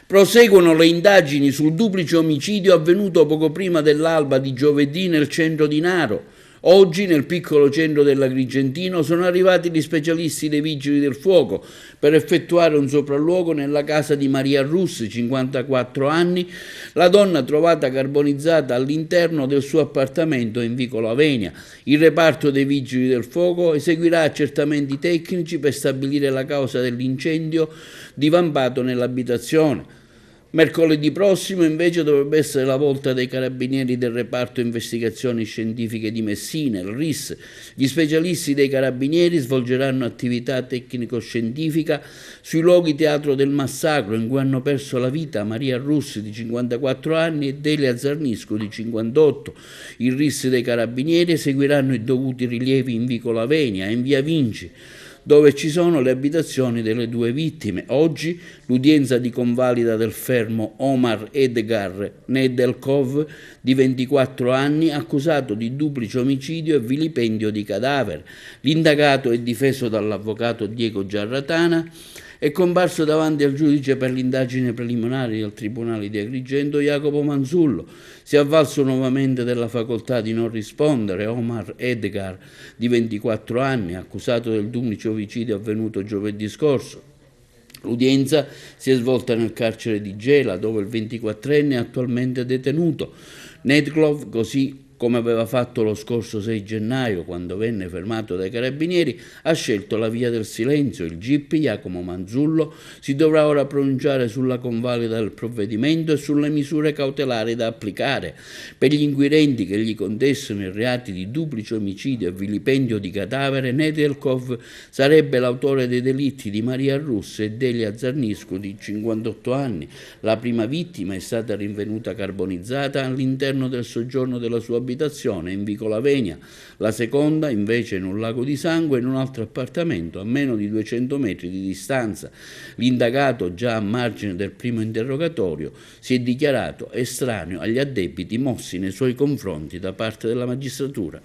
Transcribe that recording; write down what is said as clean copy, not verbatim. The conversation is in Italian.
Proseguono le indagini sul duplice omicidio avvenuto poco prima dell'alba di giovedì nel centro di Naro. Oggi nel piccolo centro dell'Agrigentino sono arrivati gli specialisti dei Vigili del Fuoco per effettuare un sopralluogo nella casa di Maria Russi, 54 anni, la donna trovata carbonizzata all'interno del suo appartamento in Vicolo Avenia. Il reparto dei Vigili del Fuoco eseguirà accertamenti tecnici per stabilire la causa dell'incendio divampato nell'abitazione. Mercoledì prossimo invece dovrebbe essere la volta dei carabinieri del reparto investigazioni scientifiche di Messina, il RIS. Gli specialisti dei carabinieri svolgeranno attività tecnico-scientifica sui luoghi teatro del massacro in cui hanno perso la vita Maria Russi di 54 anni e Delia Zarnisco di 58. Il RIS dei carabinieri eseguiranno i dovuti rilievi in Vicolo Avenia e in via Vinci, dove ci sono le abitazioni delle due vittime. Oggi l'udienza di convalida del fermo Omar Edgar Nedelkov, di 24 anni, accusato di duplice omicidio e vilipendio di cadavere. L'indagato è difeso dall'avvocato Diego Giarratana, è comparso davanti al giudice per l'indagine preliminare del Tribunale di Agrigento Jacopo Manzullo. Si è avvalso nuovamente della facoltà di non rispondere Omar Edgar, di 24 anni, accusato del duplice omicidio avvenuto giovedì scorso. L'udienza si è svolta nel carcere di Gela, dove il 24enne è attualmente detenuto. Nedklov, così come aveva fatto lo scorso 6 gennaio, quando venne fermato dai carabinieri, ha scelto la via del silenzio. Il GIP Jacopo Manzullo si dovrà ora pronunciare sulla convalida del provvedimento e sulle misure cautelari da applicare. Per gli inquirenti che gli contestano i reati di duplice omicidio e vilipendio di cadavere, Nedelkov sarebbe l'autore dei delitti di Maria Russi e Delia Zarnisco, di 58 anni. La prima vittima è stata rinvenuta carbonizzata all'interno del soggiorno della sua abitazione in Vicolo Avenia, la seconda invece in un lago di sangue in un altro appartamento a meno di 200 metri di distanza. L'indagato, già a margine del primo interrogatorio, si è dichiarato estraneo agli addebiti mossi nei suoi confronti da parte della magistratura.